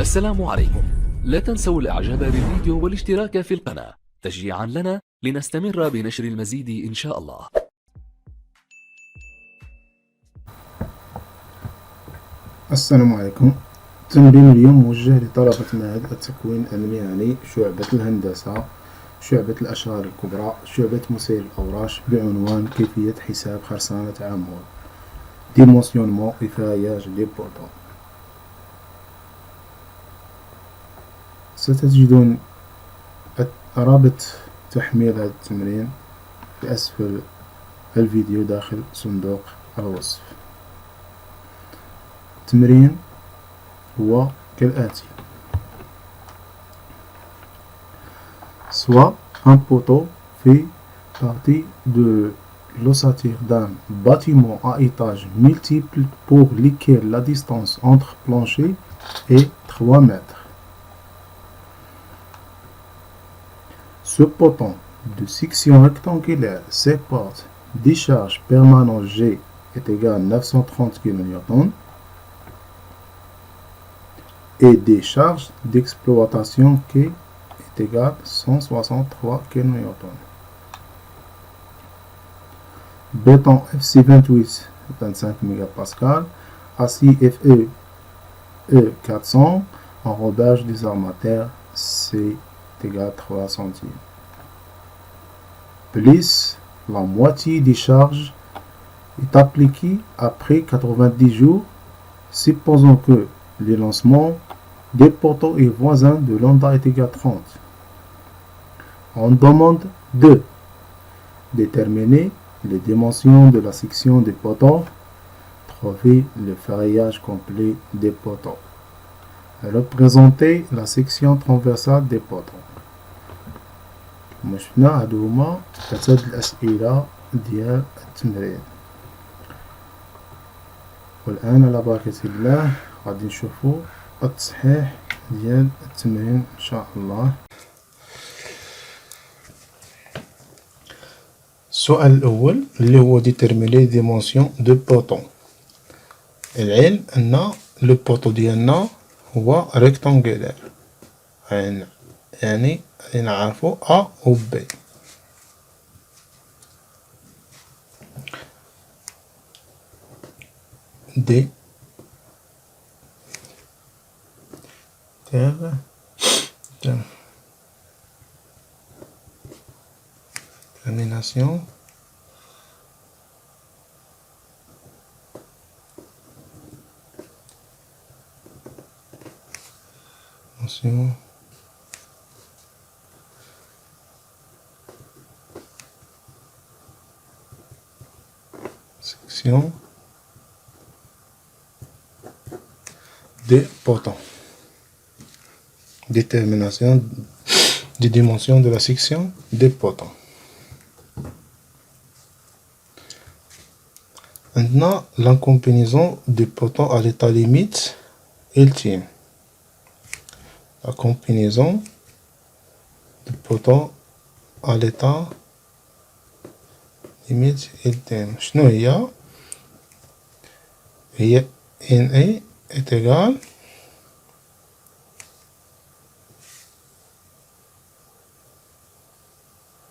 السلام عليكم. لا تنسوا الاعجاب بالفيديو والاشتراك في القناة تشجيعا لنا لنستمر بنشر المزيد إن شاء الله. السلام عليكم. تمرين اليوم موجه لطلبة معهد التكوين المهني شعبة الهندسة شعبة الأشغال الكبرى شعبة مسير الأوراش بعنوان كيفية حساب خرسانة عمود ديمونسيونمون إفراياج دي بوطون. ستجدون رابط تحميل هذا التمرين في أسفل الفيديو داخل صندوق الوصف. التمرين هو كالآتي: soit un poteau fait partie de l'ossature d'un bâtiment à étages multiples pour lequel la distance entre plancher est 3 mètres. Ce poteau de section rectangulaire supporte des charges permanentes G est égal à 930 kN et des charges d'exploitation K est égal à 163 kN. Béton FC 28 25 MPa, acier FE E 400, enrobage des armateurs C est égal à 3 centimes. Plus la moitié des charges est appliquée après 90 jours, supposons que le lancement des poteaux et voisins de lambda est égal à 30. On demande de déterminer les dimensions de la section des poteaux, trouver le ferraillage complet des poteaux, représenter la section transversale des poteaux. شفنا هادو هما 3 الأسئلة ديال التمرين. والآن على بركة الله غادي نشوفو التصحيح ديال التمرين إن شاء الله. السؤال الأول اللي هو ديتيرميني ديمونسيون دو بوطون. العلم أن لو بوطو ديالنا هو ريكتانغولار، يعني نعرفو أ و بي. دي termination section des potents. Détermination des dimensions de la section des potents. Maintenant, la combinaison des potents à l'état limite ultime. La combinaison des potents à l'état limite ultime. شنو هي؟ هي NA est égal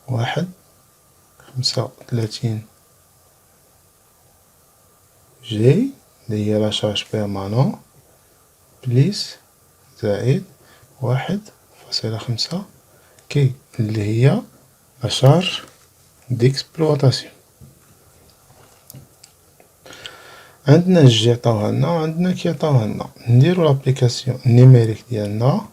واحد 35 جي اللي هي لا شارج بيرمانون بليس زائد 1.5 كي اللي هي لا شارج ديكسبلواتاسيون. عندنا الجي عطاوها لنا وعندنا كي عطاوها لنا. نديرو لابليكاسيون نيميريك ديالنا.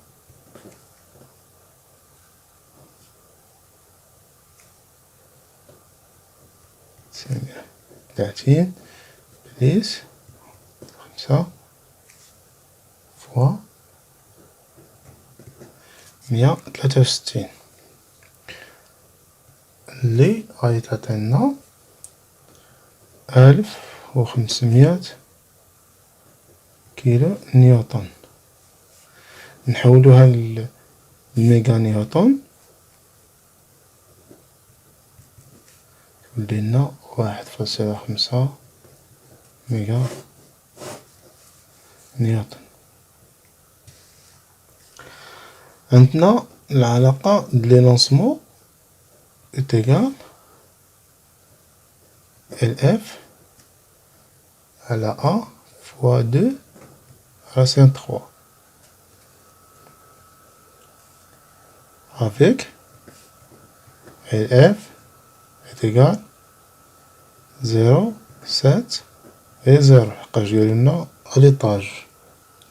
تلاتين بليس 5 فوا 163 اللي غادي تعطينا 1500 كيلو نيوتن. نحولوها للميغا نيوتن تولي لنا 1.5 ميغا نيوتن. عندنا العلاقة لي لونسمون est égal LF à la A fois 2 racine 3 avec LF est égal 0, 7 et 0 حقاش جايلنا à l'étage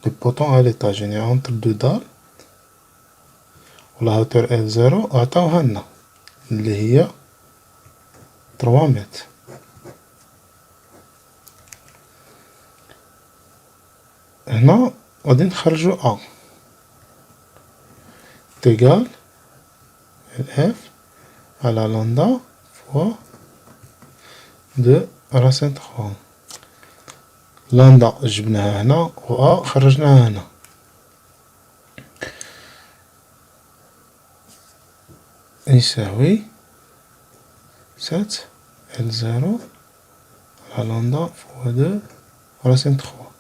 les potents à l'étage يعني entre deux dalles ولا hauteur L0 عطاوها لنا اللي هي 3 متر. هنا غادي نخرجو A تيغال F على لندا فوا 2 راسين 3 لندا جبناها هنا و A خرجناها هنا يساوي 7 L0 على لندا فوا 2 راسين 3.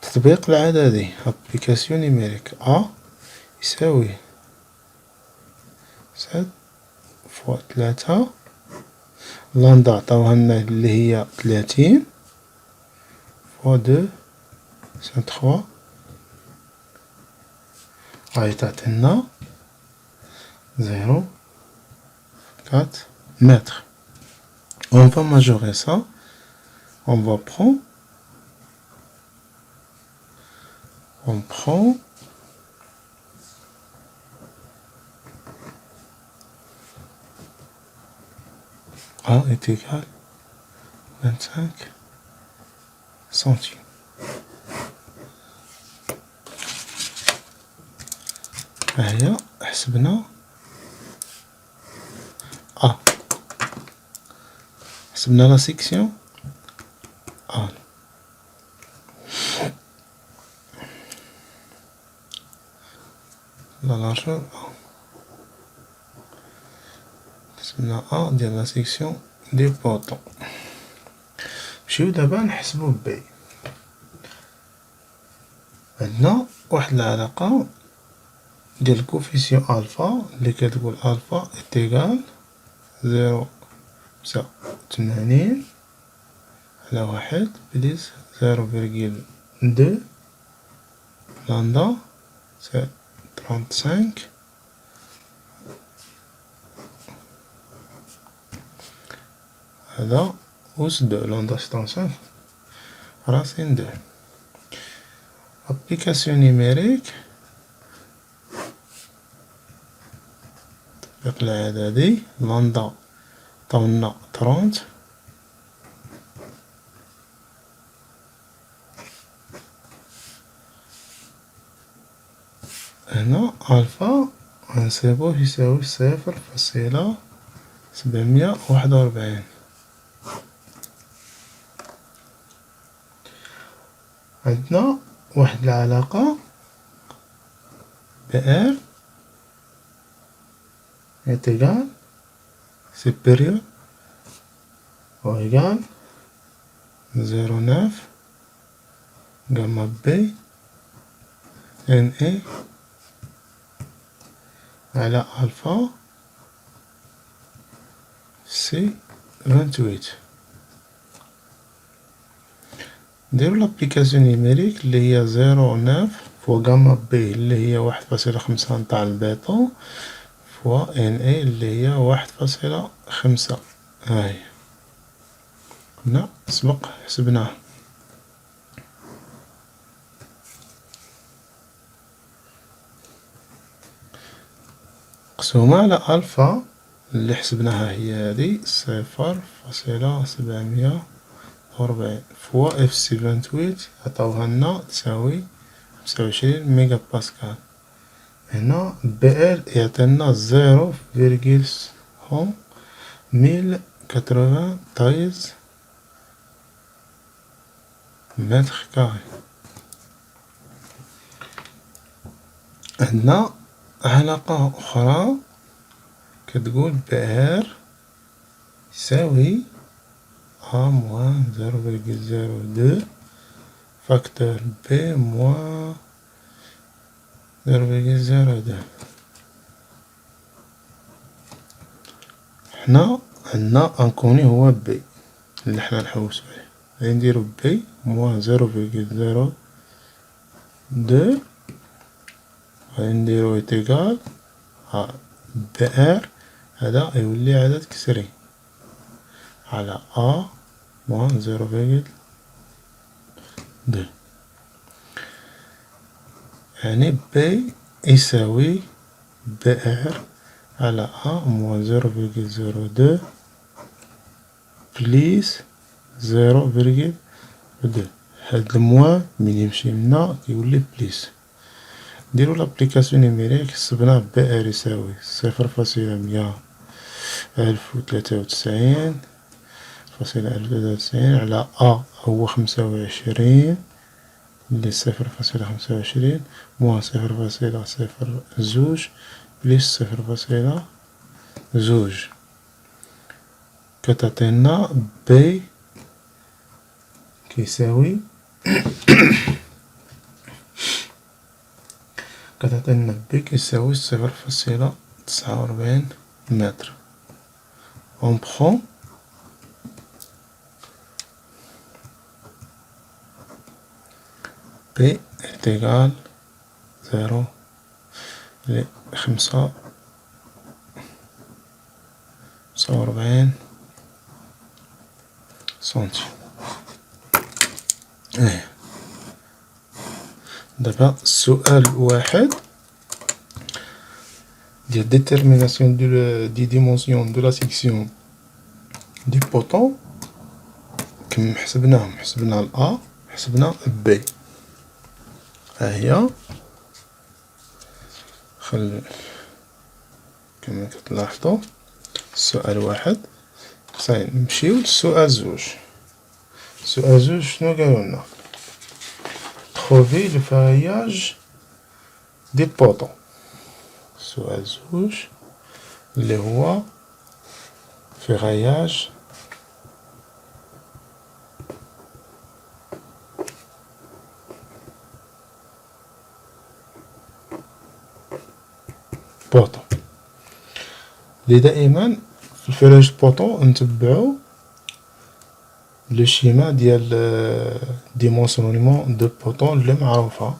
تطبيق العددي application numérique A يساوي 7 فوا 3 لندا عطاوها لنا اللي هي 30 فوا 2 سان 3 غادي تعطينا 0,4 mètres. On va majorer ça. On prend A est égal 25 centimes. هيا حسبنا حسبنا لا سيكسيون A. لا لارجور A. حسبنا A ديال لا سيكسيون دي بوطون. نمشيو دابا نحسبو B. عندنا واحد العلاقة ديال الكوفيسيون ألفا اللي كتقول ألفا إت إيغال 0.80 على 1 بليس 0,2 لندا سي 35 هذا أس 2 لندا سي 35 راسين 2. application numérique التطبيق العددي لندا عطاولنا 30 هنا ألفا غنصيبوه يساوي 0.741. عندنا واحد العلاقة بR est égal supérieur ou égal 0,9 gamma B NE على ألفا سي 28. نديرو لابليكاسيون نيميريك اللي هي 0,9 فوا غاما بي اللي هي 1.5 نتاع البيطون فوا ان اي اللي هي 1.5. هاهي هنا سبق حسبناه. مقسومة على ألفا اللي حسبناها هي هادي 0.740 فوا اف سي 28 عطاوها لنا تساوي 25 ميجا باسكال. هنا بي ال يعطينا 0,1093 متر كاري. عندنا علاقة أخرى كتقول بي ار يساوي A moins 0,02 facteur B moins 0,02. حنا عندنا انكوني هو بي اللي حنا نحوسو عليه، غادي نديرو بي موان 0,02، غادي نديرو إيتيغال بي ار، هذا يولي عدد كسري على أ موان 0,2، يعني بي يساوي بي ار على أ موان 0,02 بليس 0,2. هاد الموان من يمشي منا كيولي بليس. نديرو لابليكاسيون نيميريك، حسبناه بي ار يساوي 0,193 على أ هو 25 اللي 0,25 موان 0,02 بليس 0,2 كتعطينا بي كيساوي كتعطينا بي كيساوي 0,49 متر. on prend P est égal 0 ل45 سنتي. دابا السؤال واحد ديال détermination des dimensions de la section du poteau، كم حسبناهم، حسبنا ال A، حسبنا B. ها هي كما كتلاحظوا السؤال واحد. صاي نمشيو للسؤال زوج. السؤال زوج شنو قالولنا؟ trouver le ferraillage des poteaux. السؤال زوج اللي هو ferraillage بوطو. اللي دائما في الفراج بوطو نتبعو لو شيما ديال ديمونسيونمون دو بوطو اللي معروفة،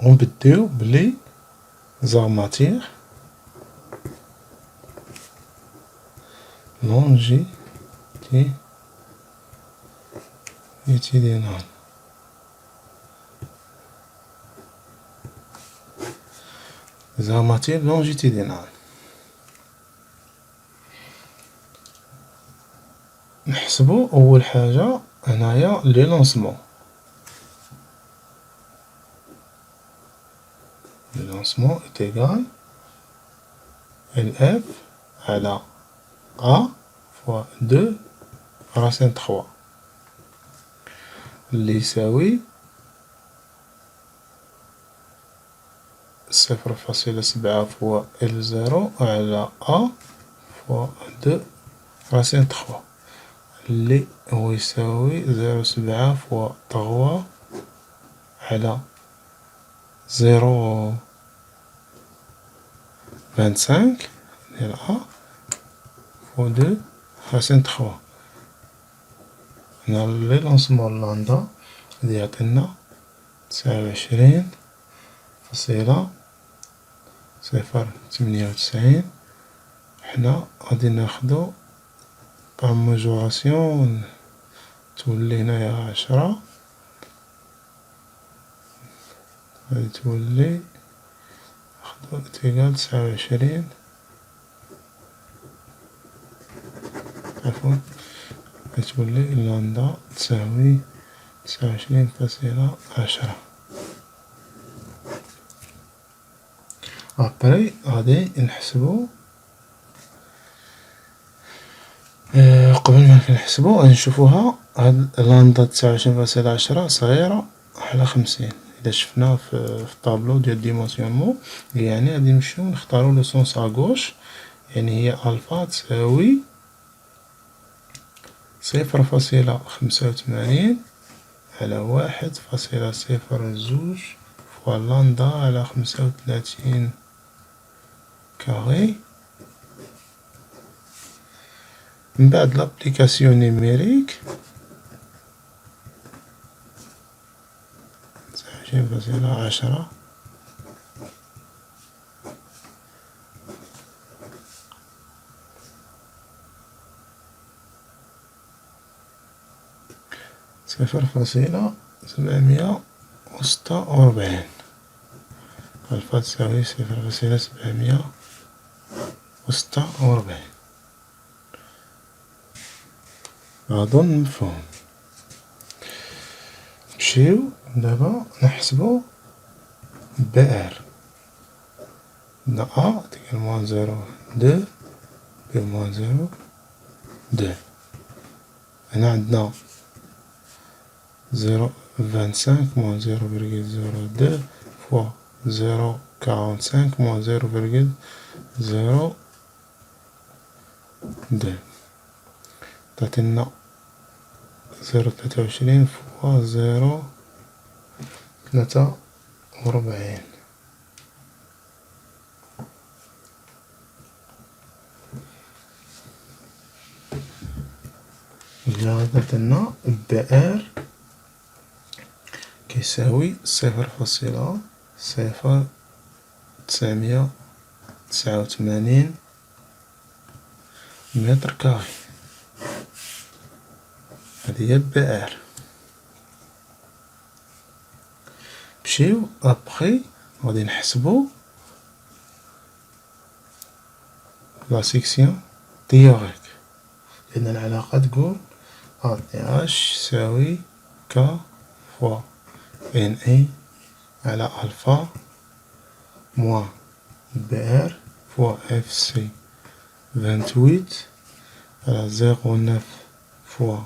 ونبديو بلي زارماتيغ لونجيتيدينال. زارماتيغ لونجيتيدينال. نحسبو أول حاجة هنايا لي لونسمون. لي لونسمون est égal LF على A fois 2 racine 3 اللي يساوي 0,7 fois L0 على A fois 2 racine 3 اللي هو يساوي 0,7 fois 3 على 0,25 ديال A fois 2 racine 3. هنا لي لونسمون لاندا غادي يعطينا 29,098. حنا غادي ناخدو باغ ماجوراسيون تولي هنايا 10، غادي تولي ناخدو تيغال 29 عفوا غادي تولي لاندا تساوي 29,10. ابري غادي نحسبو قبل ما نحسبو غادي نشوفوها. هاد لاندا 29,10 صغيرة على 50 إذا شفنا في الطابلو ديال ديمونسيونمون، يعني غادي نمشيو نختارو لو سونس اغوش، يعني هي الفا تساوي 0,85 على 1,02 فوا لندا على 35 كاري. من بعد لابليكاسيون نيميريك 29.10 0.746. ألفا تساوي 0.746. أظن مفهوم. نمشيو دابا نحسبو بي ار. عندنا أ تيكال موان 0.2 بي موان 0.2. هنا عندنا 0.25 moins 0,02 fois 0,45 moins 0,02 تعطينا 0.23 fois 0.43. إلا عطاتنا بي ار كيساوي 0.0989 متر كاري. هادي هي بي ار. نمشيو ابخي غادي نحسبو لا سيكسيون تيوريك، لأن العلاقة تقول أ دي اش يساوي ك فوا ان اي على ألفا موان بي ار فوا اف سي 28 على 0.9 فوا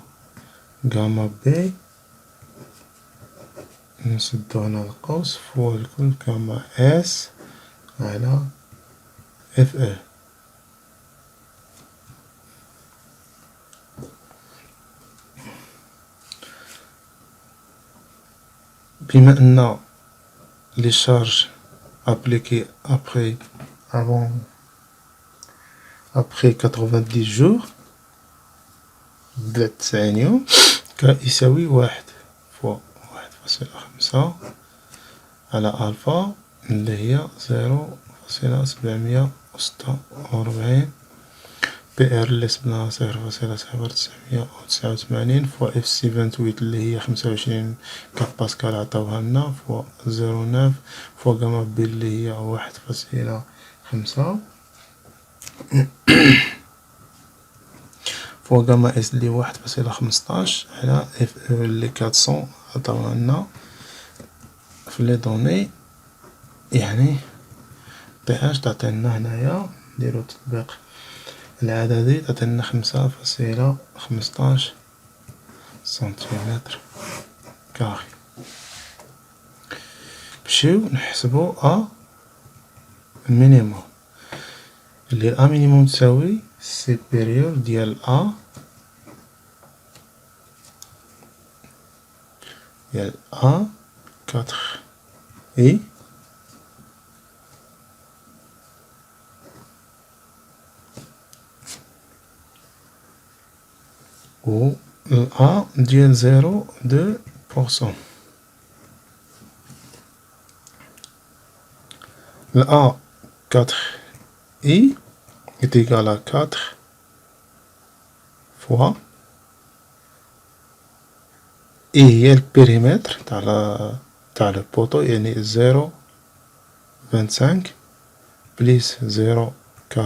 غاما بي نسدو هنا القوس فوا الكل كاما اس على اف اي. بما أن لي شارج appliquées après 90 jours بعد 90 يوم يساوي 1 فوا 1.5 على ألفا اللي هي 0.746 بي ار اللي سبناها 0.0989 فوا اف سي 28 اللي هي 25 باسكال عطاوها لنا فوا 0.9 فوا غاما بي اللي هي 1.5 فوا غاما اس اللي 1.15 على اف او اللي 400 عطاوها لنا في لي دوني. يعني بي اش تعطينا هنايا نديرو تطبيق العددي تعطينا 5.15 سنتيمتر كاري. نمشيو نحسبو أ مينيموم اللي أ مينيموم تساوي سيبيريور ديال أ ديال أ 4 إي و الأ ديال 0.2%. الأ 4 إي est égal à 4 fois إي هي البيريمتر تاع لو بوطو يعني 0.25 بليس 0.45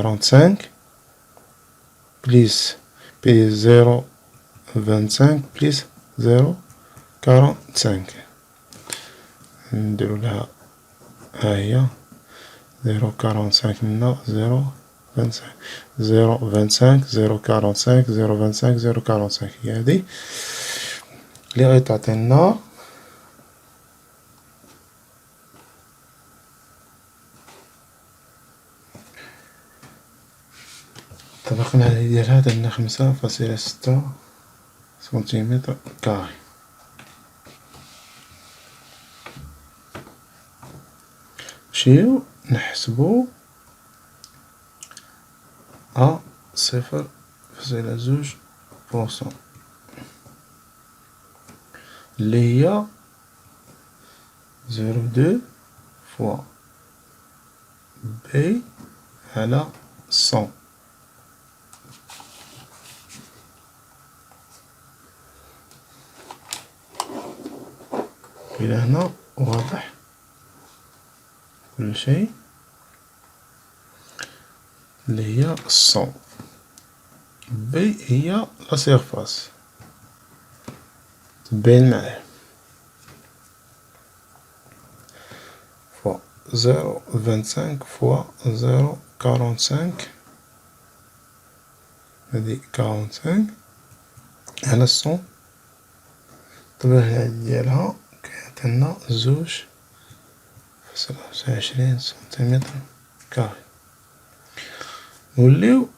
بليس بي 0.25 بليس 0.45. نديرو لها ها هي 0.45 منا 0.25 0.25 0.45 0.25 0.45 هي هادي اللي غادي تعطينا طبقنا على ديالها درنا 5.6 سنتيمتر كاري. نمشيو نحسبو صفر فاصلة زوج بورسون اللي هي 0,2 فوا بي على 100. إلى هنا واضح كل شيء. اللي هي 100 بي هي لا سيرفاس تبين معاه فوا 0,25 فوا 0,45 هادي 45 على 100 الطبيعة ديالها كيعطينا 2.25 سنتيمتر كاري. نوليو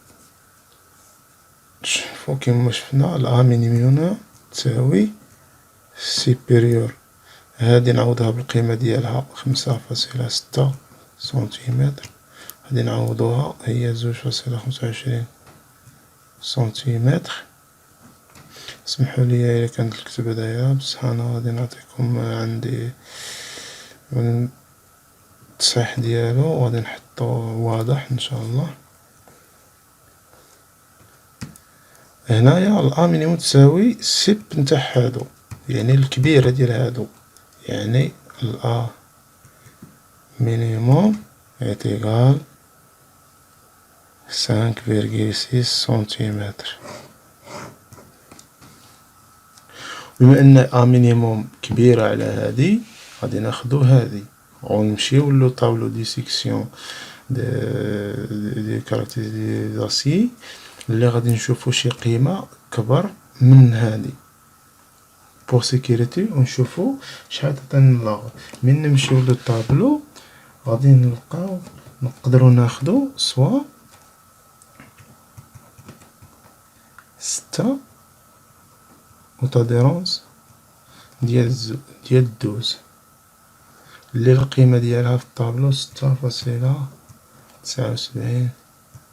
نشوفو كيما شفنا لا مينيموم تساوي سيبيريور، هادي نعوضها بالقيمة ديالها 5.6 سنتيمتر، هادي نعوضوها هي 2.25 سنتيمتر. اسمحوا لي الا كانت الكتابة دايرة، بصح انا غادي نعطيكم عندي التصحيح ديالو وغادي نحطو واضح ان شاء الله. هنايا الأ مينيموم تساوي سيب نتاع هادو، يعني الكبيرة ديال هادو، يعني الأ مينيموم إيتيغال 5.6 سنتيمتر. بما أن أ مينيموم كبيرة على هادي غادي ناخدو هادي ونمشيو لو طابلو دي سيكسيون دي كاركتيريزاسيون اللي غادي نشوفو شي قيمة كبر من هادي بور سيكوريتي، ونشوفو شحال تعطينا لاغ. من نمشيو للطابلو غادي نلقاو نقدرو ناخدو سوا 6 وطاديرونس ديال 12 اللي القيمة ديالها في الطابلو 6.79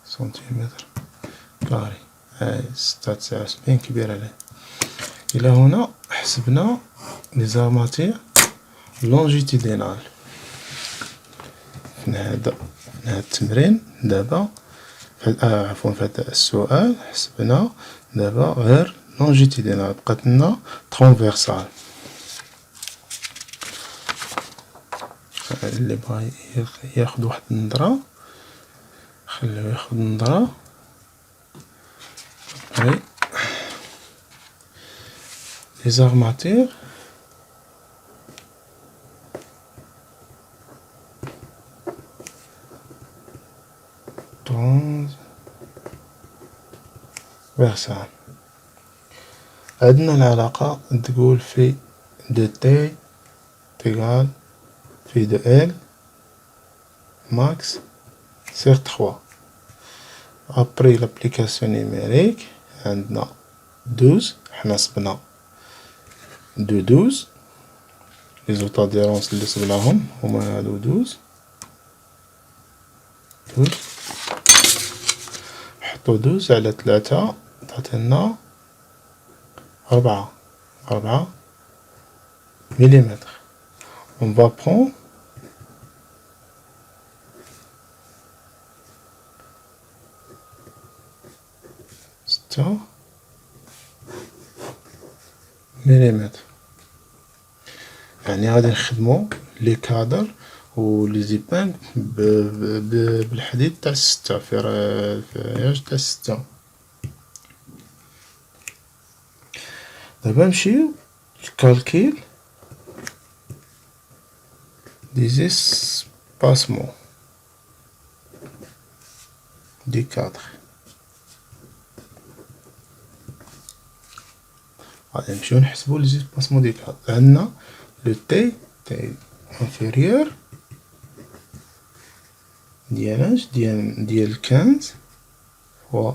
سنتيمتر كاري. هاي 6.79 كبيرة عليه. إلى هنا حسبنا لي زارماتير لونجيتيدينال. في هذا التمرين دابا عفوا في هذا السؤال حسبنا دابا غير لونجيتيدينال، بقات لنا ترونفيرسال. اللي بغا ياخد واحد النظرة خليو ياخد نظرة. لي زارماتير ترانفيرسال. عندنا العلاقة تقول في دو تي تيغال في دو ال ماكس سير 3. ابري لابليكاسيون نيميريك عندنا 12، حنا صبنا دو 12 لي زوطاديرونس اللي صبناهم هما هادو 12 حطو 12 على 3 تعطينا 4 مليمتر. on va prendre مليمتر، يعني غادي نخدمو لي كادر و لي زيبان بالحديد تاع 6 في رياج تاع 6. دابا نمشيو للكالكيل دي زيسباسمون دي كادر. غادي نمشيو نحسبو لي زيسباسمون دي كادر. عندنا لو تي انفيريور ديال ديال 15 فوا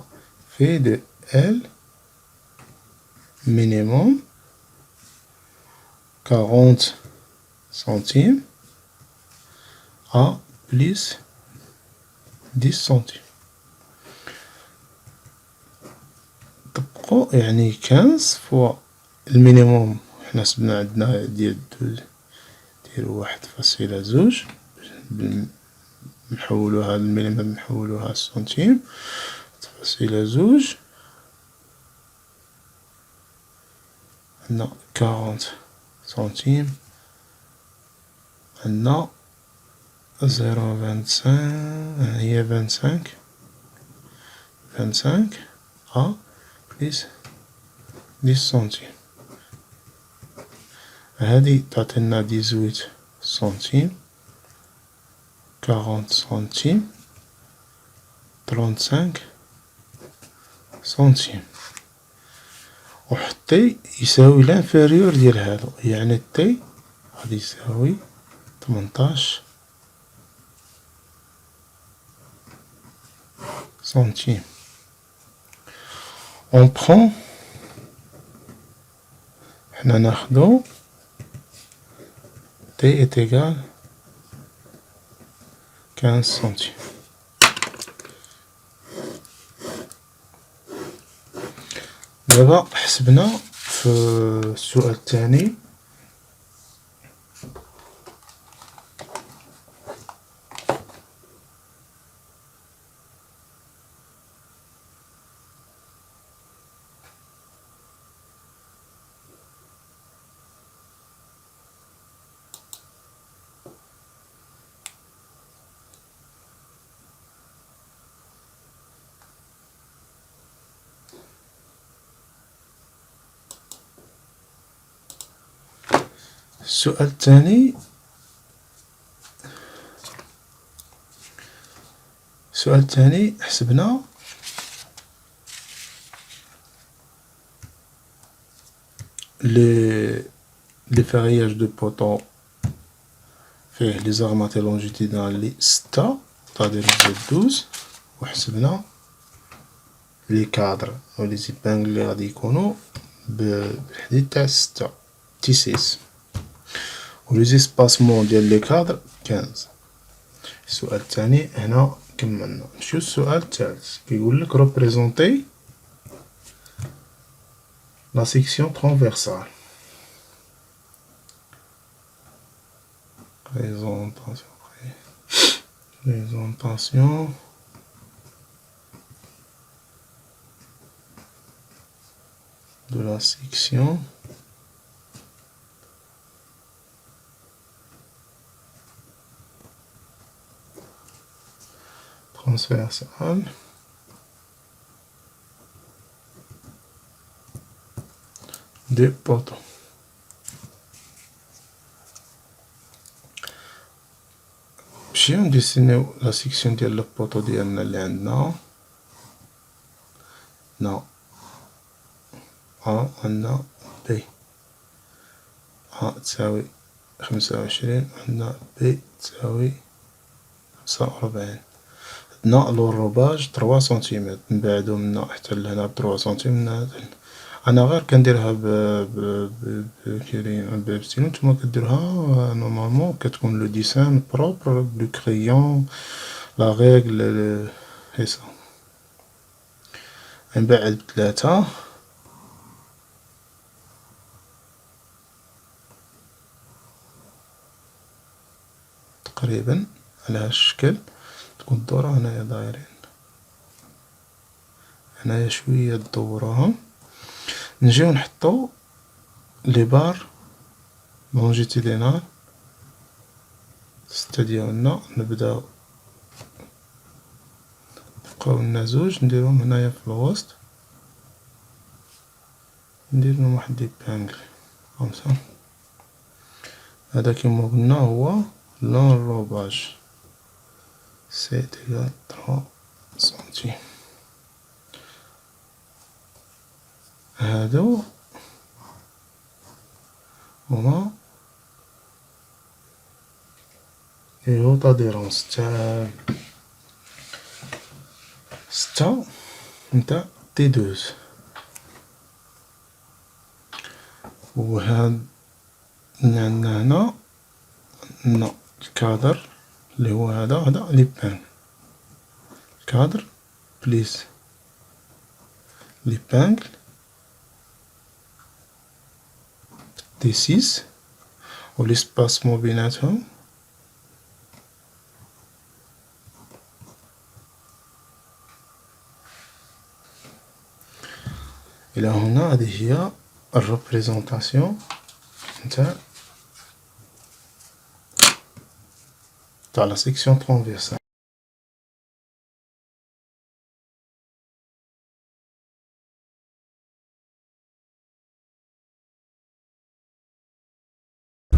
في دو ال minimum 40 centimes à بليس 10 سنتيم. طبقو يعني 15 فوا المينيموم حنا حسبنا عندنا ديال 12 ديرو 1.2 نحولوها المينيموم نحولوها السنتيم 1.2 عندنا 40 سنتيم عندنا 0.25 هي 25 بليس 10 سنتيم هادي تعطينا 18 سنتيم 40 سنتيم 35 سنتيم وحطي يساوي لانفيريور ديال هادو يعني تي غادي يساوي 18 سنتيم. on prend حنا ناخدو تي est égal 15 سنتيم. دابا حسبنا في السؤال الثاني السؤال الثاني حسبنا لي فارياج دو بوطو فيه لي زغمات لونجيتيدال لي 6 تادير زائد 12 وحسبنا لي كادر و لي زيبانغل لي غادي يكونوا بالحديد تاع 6 تيسيس و لي زيسباسمون ديال لي كادر 15. السؤال الثاني هنا كملنا. نمشيو للسؤال الثالث كيقول لك représenter la section transversale. Présentation de la section transversale des poteaux. نمشيو نديسينيو لا سيكسيون ديال لو بوطو ديالنا اللي عندنا هنا عندنا بي تساوي 25 عندنا بي تساوي 45 عندنا لوروباج 3 سنتيمتر نبعدو منا حتى لهنا ب 3 سنتيمتر. انا غير كنديرها بستيلو نتوما كديروها نورمالمون كتكون لو ديسان بروبر بلو كريون لا ريغل هيسا نبعد ب3 تقريبا على هالشكل تكون الدورة هنايا دايرين هنايا شوية تدوروهم نجيو نحطو لي بار لونجيتيدينال 6 ديالنا نبداو بقاو لنا زوج نديروهم هنايا في الوسط ندير لهم واحد ديبانغل خمسة. هذا كيما قلنا هو لونروباج سي تيغال 3 سنتيم. هادو هما لي هوط اديرونس تاع 6 نتاع تي دوز و هاد عندنا هنا الكادر اللي هو هذا ليبان كادر بليس ليبانجل دي 6 والاسباسمون بيناتهم إلى هنا. هذه هي الريبريزونطاسيون تاع لا سيكسيون ترانفيرسال.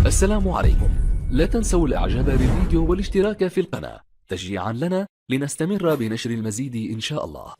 السلام عليكم. لا تنسوا الاعجاب بالفيديو والاشتراك في القناة تشجيعا لنا لنستمر بنشر المزيد إن شاء الله.